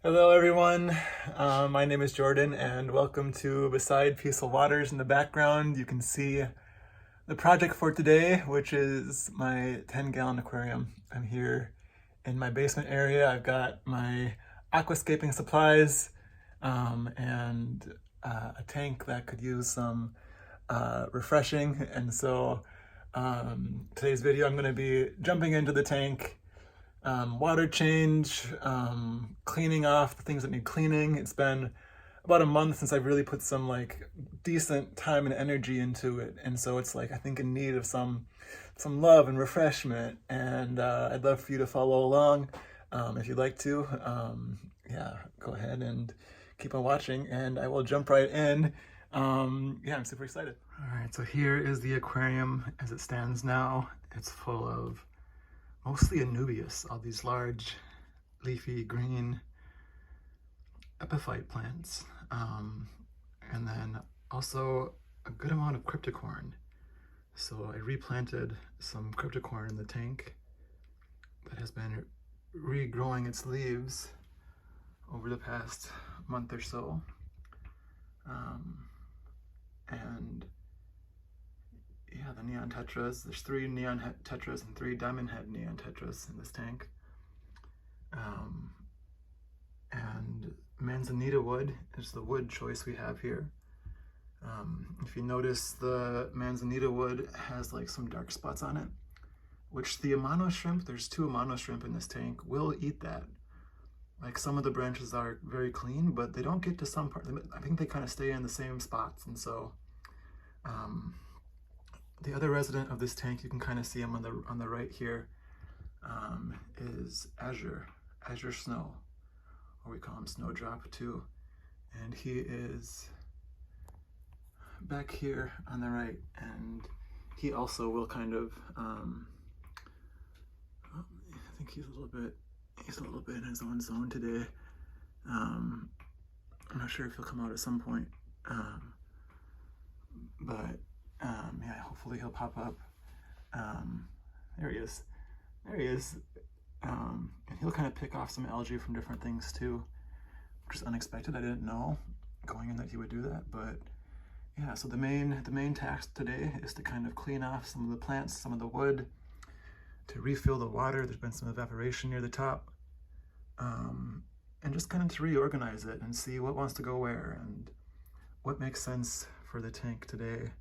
Hello everyone, my name is Jordan and welcome to Beside Peaceful Waters. In the background you can see the project for today, which is my 10-gallon aquarium. I'm here in my basement area. I've got my aquascaping supplies and a tank that could use some refreshing, and so today's video I'm going to be jumping into the tank, water change, cleaning off the things that need cleaning. It's been about a month since I've really put some like decent time and energy into it, and so it's like I think in need of some love and refreshment. And I'd love for you to follow along if you'd like to. Yeah, go ahead and keep on watching, and I will jump right in. Yeah, I'm super excited. All right, so here is the aquarium as it stands now. It's full of mostly Anubias, all these large, leafy, green epiphyte plants. And then also a good amount of Cryptocorynne. So I replanted some Cryptocorynne in the tank that has been regrowing its leaves over the past month or so. And yeah, the neon tetras. There's 3 neon tetras and 3 diamond head neon tetras in this tank. And manzanita wood is the wood choice we have here. If you notice, the manzanita wood has like some dark spots on it, which the Amano shrimp, there's 2 Amano shrimp in this tank, will eat that. Like, some of the branches are very clean, but they don't get to some part. I think they kind of stay in the same spots, and so the other resident of this tank, you can kind of see him on the right here, is Azure Snow, or we call him Snowdrop too, and he is back here on the right, and he also will kind of I think he's a little bit in his own zone today. I'm not sure if he'll come out at some point, but yeah, hopefully he'll pop up. There he is. And he'll kind of pick off some algae from different things too, which is unexpected. I didn't know going in that he would do that, but yeah. So the main task today is to kind of clean off some of the plants, some of the wood, to refill the water. There's been some evaporation near the top, and just kind of to reorganize it and see what wants to go where and what makes sense for the tank today.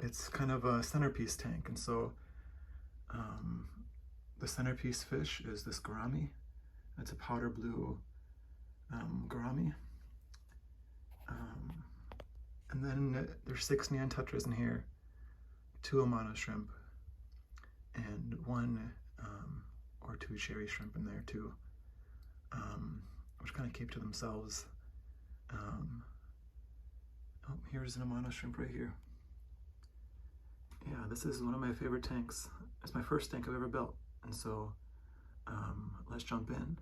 It's kind of a centerpiece tank, and so the centerpiece fish is this Gourami. It's a powder blue Gourami. And then there's 6 neon tetras in here, 2 Amano shrimp, and 1 or 2 cherry shrimp in there too, which kind of keep to themselves. Oh, here's an Amano shrimp right here. Yeah, this is one of my favorite tanks. It's my first tank I've ever built, and so let's jump in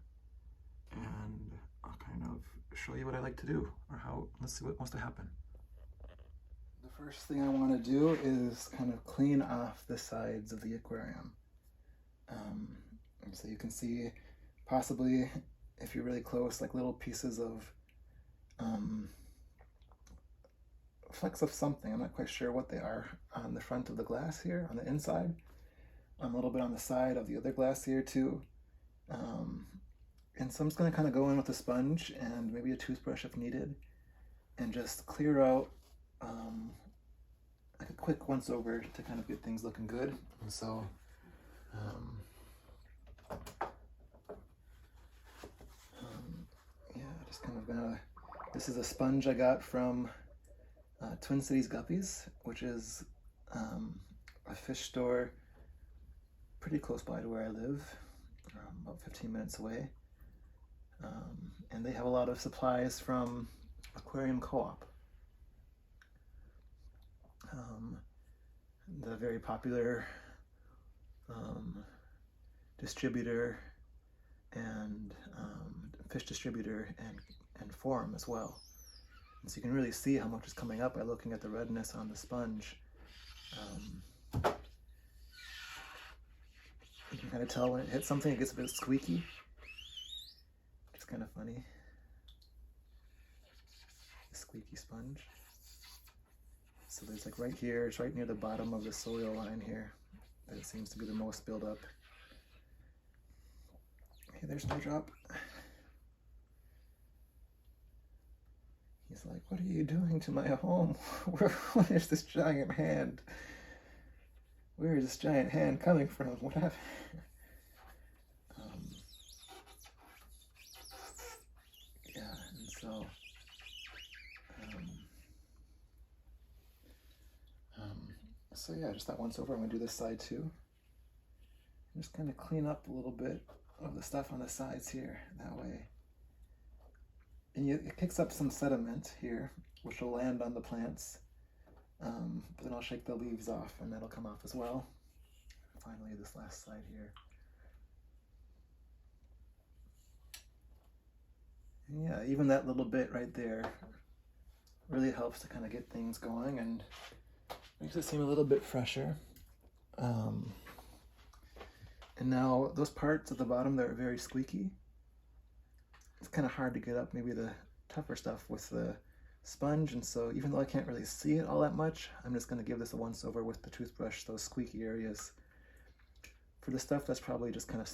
and I'll kind of show you what I like to do, or let's see what wants to happen. The first thing I want to do is kind of clean off the sides of the aquarium. And so you can see, possibly, if you're really close, like little pieces of flecks of something. I'm not quite sure what they are on the front of the glass here, on the inside. A little bit on the side of the other glass here too. And so I'm just going to kind of go in with a sponge and maybe a toothbrush if needed, and just clear out like a quick once over to kind of get things looking good. And so yeah, just kind of gonna, this is a sponge I got from Twin Cities Guppies, which is a fish store pretty close by to where I live, about 15 minutes away. And they have a lot of supplies from Aquarium Co-op, the very popular distributor and fish distributor and forum as well. And so you can really see how much is coming up by looking at the redness on the sponge. You can kind of tell when it hits something, it gets a bit squeaky. It's kind of funny. Squeaky sponge. So there's like right here, it's right near the bottom of the soil line here that it seems to be the most buildup. Okay, there's my drop. He's like, what are you doing to my home? Where's this giant hand? Where is this giant hand coming from? What happened? Yeah, and so yeah, just that once over. I'm gonna do this side too. Just kind of clean up a little bit of the stuff on the sides here, that way. And it kicks up some sediment here, which will land on the plants. But then I'll shake the leaves off and that'll come off as well. Finally, this last side here. And yeah, even that little bit right there really helps to kind of get things going and makes it seem a little bit fresher. And now those parts at the bottom that are very squeaky, it's kind of hard to get up maybe the tougher stuff with the sponge, and so even though I can't really see it all that much, I'm just going to give this a once over with the toothbrush, those squeaky areas. For the stuff that's probably just kind of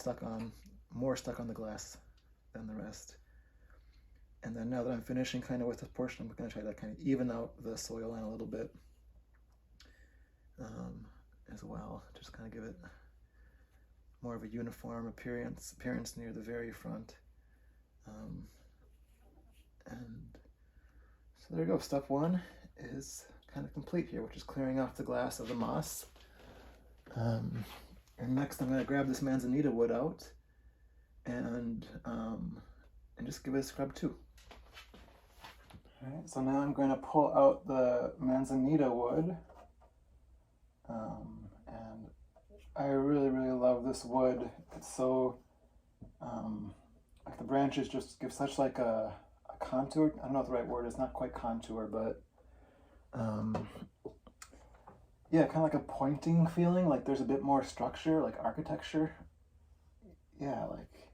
more stuck on the glass than the rest. And then now that I'm finishing kind of with this portion, I'm going to try to kind of even out the soil line a little bit as well, just kind of give it more of a uniform appearance near the very front. And so there you go. Step one is kind of complete here, which is clearing off the glass of the moss. And next I'm going to grab this manzanita wood out and just give it a scrub too. Alright, so now I'm going to pull out the manzanita wood. And I really, really love this wood. It's so, like the branches just give such like a contour. I don't know what the right word is, not quite contour, but yeah, kind of like a pointing feeling, like there's a bit more structure, like architecture. Yeah, like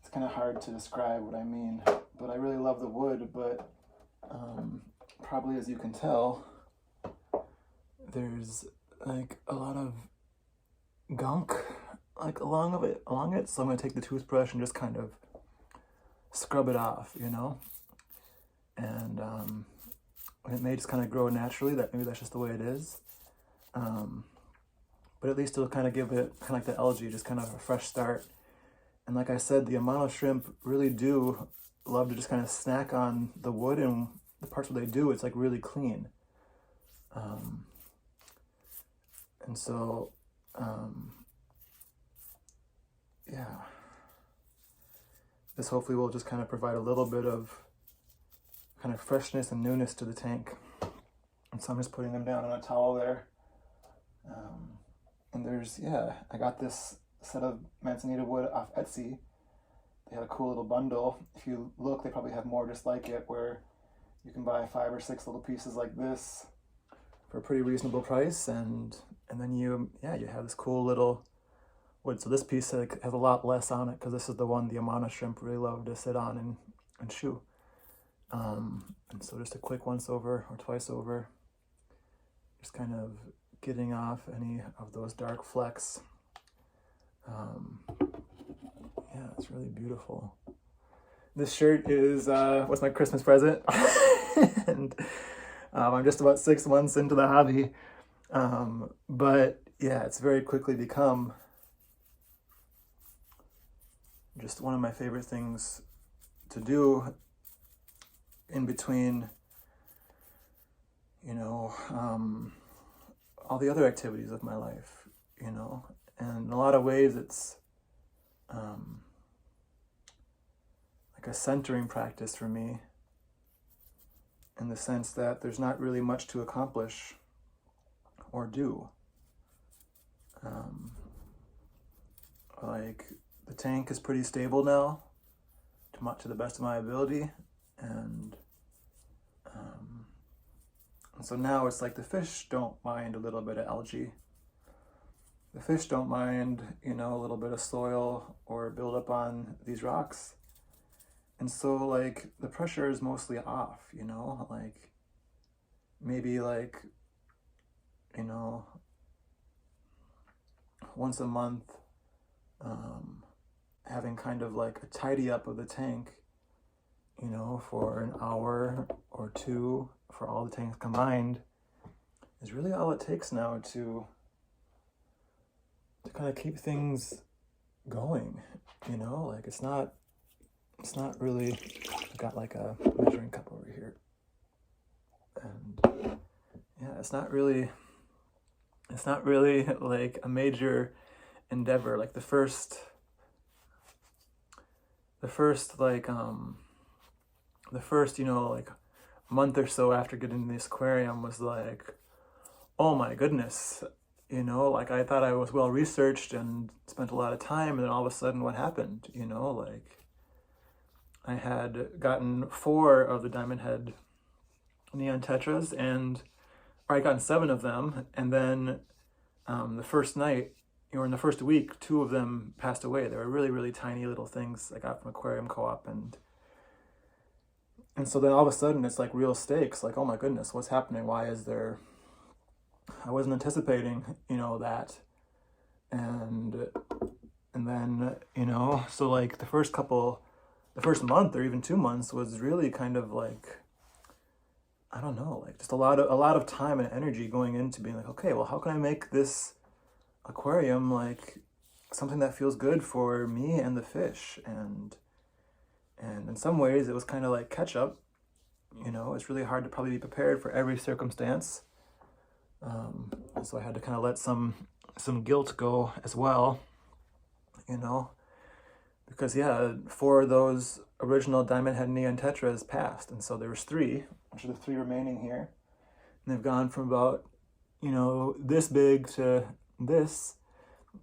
it's kind of hard to describe what I mean, but I really love the wood, but probably as you can tell, there's like a lot of gunk like along it, so I'm going to take the toothbrush and just kind of scrub it off, you know, and it may just kind of grow naturally, that maybe that's just the way it is, but at least it'll kind of give it, kind of like the algae, just kind of a fresh start. And like I said, the Amano shrimp really do love to just kind of snack on the wood, and the parts where they do, it's like really clean. And so, yeah, this hopefully will just kind of provide a little bit of kind of freshness and newness to the tank. And so I'm just putting them down on a towel there. And there's, yeah, I got this set of manzanita wood off Etsy. They had a cool little bundle. If you look, they probably have more just like it, where you can buy 5 or 6 little pieces like this for a pretty reasonable price, and then you have this cool little wood. So this piece has a lot less on it because this is the one the Amano shrimp really love to sit on and chew. And so just a quick once over or twice over, just kind of getting off any of those dark flecks. Yeah, it's really beautiful. This shirt is was my Christmas present, and I'm just about 6 months into the hobby, but yeah, it's very quickly become just one of my favorite things to do in between, you know, all the other activities of my life, you know, and in a lot of ways it's like a centering practice for me, in the sense that there's not really much to accomplish or do. Like the tank is pretty stable now, to the best of my ability, and so now it's like the fish don't mind a little bit of algae, the fish don't mind, you know, a little bit of soil or build up on these rocks. And so like the pressure is mostly off, you know, like maybe like, you know, once a month, having kind of like a tidy up of the tank, you know, for an hour or two for all the tanks combined is really all it takes now to kind of keep things going, you know, like it's not really, I got like a measuring cup over here, and yeah, it's not really like a major endeavor. Like the first you know, like month or so after getting this aquarium was like, oh my goodness, you know, like I thought I was well researched and spent a lot of time, and then all of a sudden what happened, you know, like I had gotten 4 of the diamond head neon tetras, or I gotten 7 of them, and then the first night, or in the first week, 2 of them passed away. They were really, really tiny little things I got from Aquarium Co-op, and so then all of a sudden it's like real stakes, like, oh my goodness, what's happening? Why is there, I wasn't anticipating, you know, that. And then, you know, so like the first month or even 2 months was really kind of like, I don't know, like just a lot of time and energy going into being like, okay, well, how can I make this aquarium like something that feels good for me and the fish? And in some ways it was kind of like catch up, you know. It's really hard to probably be prepared for every circumstance. And so I had to kind of let some guilt go as well, you know, because yeah, 4 of those original diamond head neon tetras passed, and so there was 3, which are the 3 remaining here, and they've gone from about, you know, this big to this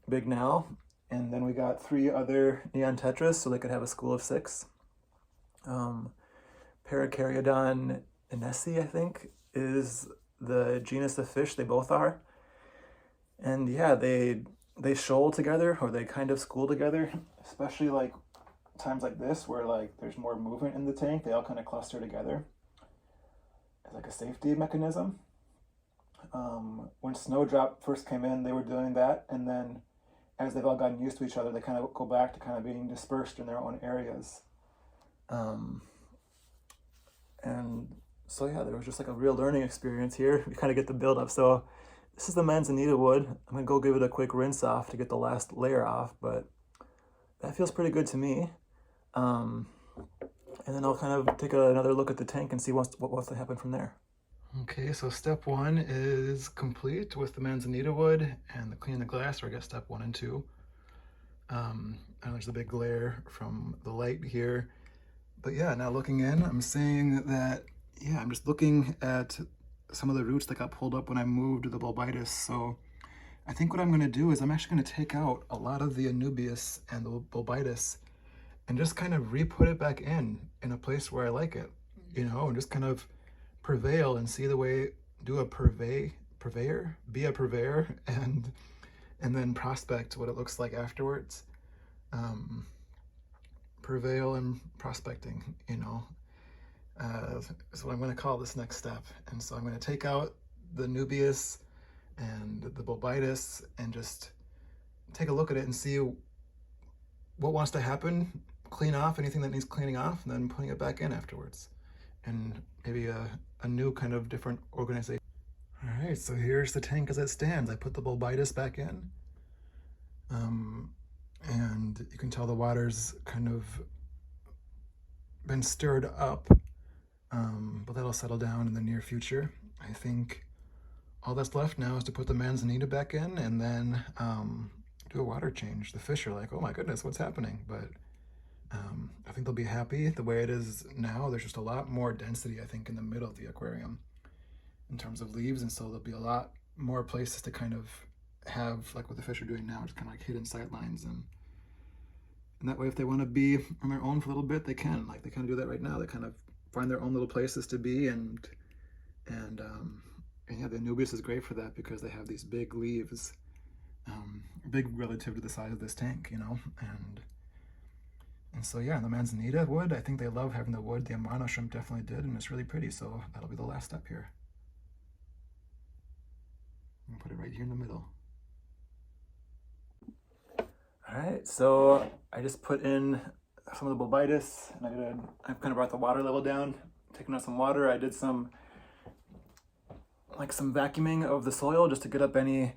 big now. And then we got 3 other neon tetras, so they could have a school of 6. Paracaryodon inesi, I think, is the genus of fish. They both are, and yeah, they shoal together, or they kind of school together, especially like times like this where like there's more movement in the tank. They all kind of cluster together as like a safety mechanism. When Snowdrop first came in, they were doing that, and then as they've all gotten used to each other, they kind of go back to kind of being dispersed in their own areas. And so yeah, there was just like a real learning experience here. You kind of get the build up. So this is the manzanita wood. I'm gonna go give it a quick rinse off to get the last layer off, but that feels pretty good to me. And then I'll kind of take another look at the tank and see what's to happen from there. Okay, so step 1 is complete with the manzanita wood and the cleaning the glass, or I guess step 1 and 2. And there's a big glare from the light here. But yeah, now looking in, I'm saying that, yeah, I'm just looking at some of the roots that got pulled up when I moved the Bolbitis. So I think what I'm going to do is I'm actually going to take out a lot of the Anubias and the Bolbitis and just kind of re-put it back in a place where I like it, you know, and just kind of prevail and see the way, be a purveyor, and then prospect what it looks like afterwards. Prevail and prospecting, you know, is what I'm going to call this next step. And so I'm going to take out the Anubias and the Bolbitis and just take a look at it and see what wants to happen, clean off anything that needs cleaning off, and then putting it back in afterwards. And maybe a new kind of different organization. All right, so here's the tank as it stands. I put the Bolbitis back in. And you can tell the water's kind of been stirred up, but that'll settle down in the near future. I think all that's left now is to put the manzanita back in and then do a water change. The fish are like, oh my goodness, what's happening? But I think they'll be happy the way it is now. There's just a lot more density, I think, in the middle of the aquarium in terms of leaves, and so there'll be a lot more places to kind of have, like what the fish are doing now, just kind of like hidden sight lines, and that way if they want to be on their own for a little bit, they can. Like they kind of do that right now. They kind of find their own little places to be, and yeah, the Anubias is great for that because they have these big leaves big relative to the size of this tank, you know, and so yeah, the manzanita wood, I think they love having the wood. The Amano shrimp definitely did, and it's really pretty, so that'll be the last step here. I'm gonna put it right here in the middle. All right, so I just put in some of the Bolbitis, and I've kind of brought the water level down, taken out some water. I did some vacuuming of the soil just to get up any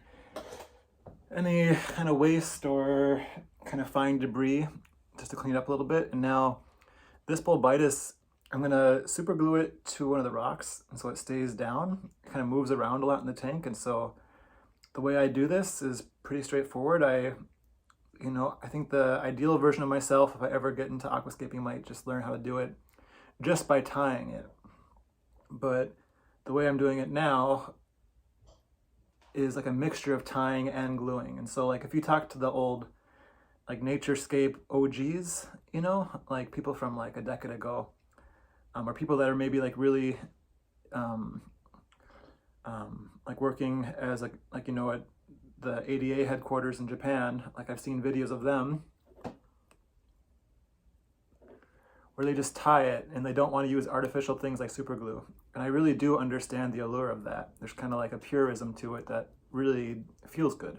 kind of waste or kind of fine debris, just to clean it up a little bit. And now this Bolbitis, I'm gonna super glue it to one of the rocks, and so it stays down. It kind of moves around a lot in the tank, and so the way I do this is pretty straightforward. I think the ideal version of myself, if I ever get into aquascaping, might just learn how to do it just by tying it. But the way I'm doing it now is like a mixture of tying and gluing. And so like if you talk to the old like naturescape OGs, you know, like people from like a decade ago, or people that are maybe like really like working as like you know, at the ADA headquarters in Japan, like I've seen videos of them where they just tie it and they don't want to use artificial things like super glue. And I really do understand the allure of that. There's kind of like a purism to it that really feels good.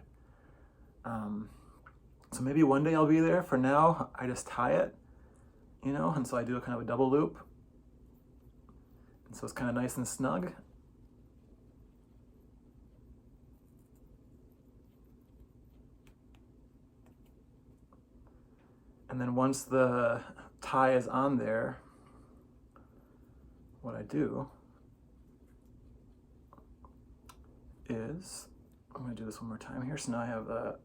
So maybe one day I'll be there. For now, I just tie it, you know, and so I do a kind of a double loop. And so it's kind of nice and snug. And then once the tie is on there, what I do is, I'm gonna do this one more time here. So now I have a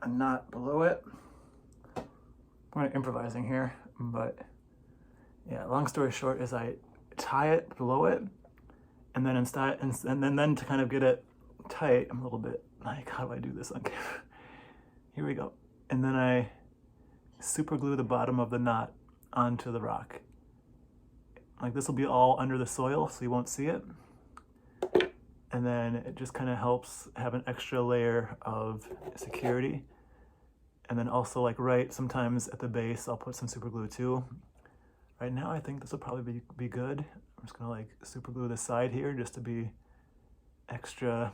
knot below it. I'm kind of improvising here, but yeah, long story short is I tie it below it, and then and then to kind of get it tight, I'm a little bit like, how do I do this on camera? Here we go. And then I super glue the bottom of the knot onto the rock. Like this will be all under the soil, so you won't see it. And then it just kind of helps have an extra layer of security. And then also like sometimes at the base, I'll put some super glue too. Right now, I think this will probably be good. I'm just gonna like super glue the side here just to be extra,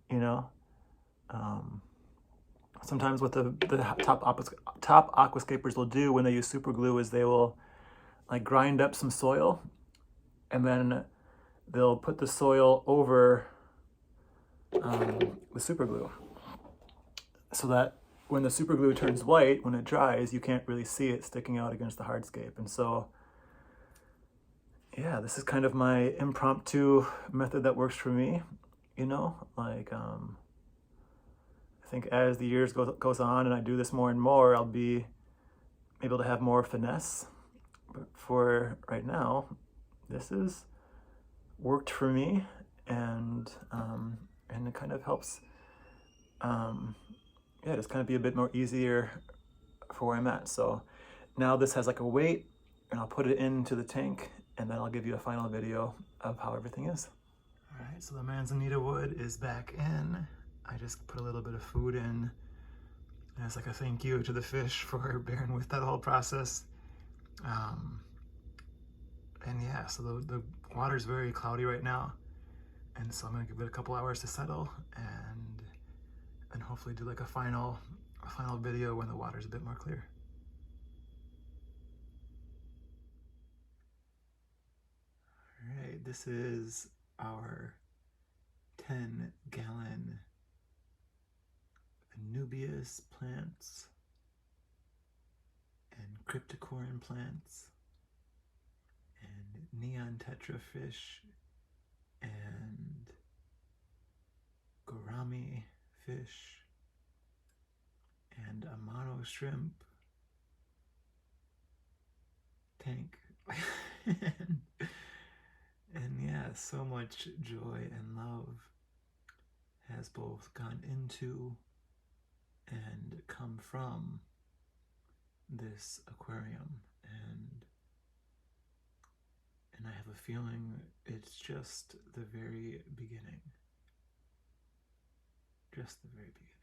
you know. Sometimes what the top aquascapers will do when they use super glue is they will like grind up some soil, and then they'll put the soil over the super glue, so that when the super glue turns white, when it dries, you can't really see it sticking out against the hardscape. And so, yeah, this is kind of my impromptu method that works for me, you know, like, I think as the years goes on and I do this more and more, I'll be able to have more finesse. But for right now, this has worked for me, and it kind of helps, yeah, just kind of be a bit more easier for where I'm at. So now this has like a weight, and I'll put it into the tank, and then I'll give you a final video of how everything is. All right, so the manzanita wood is back in. I just put a little bit of food in as like a thank you to the fish for bearing with that whole process. And yeah, so the water's very cloudy right now, and so I'm gonna give it a couple hours to settle, and hopefully do like a final video when the water's a bit more clear. All right, this is our 10-gallon Anubias plants and Cryptocorynne plants and neon tetra fish and Gourami fish and Amano shrimp tank. and yeah, so much joy and love has both gone into and come from this aquarium, and I have a feeling it's just the very beginning. Just the very beginning.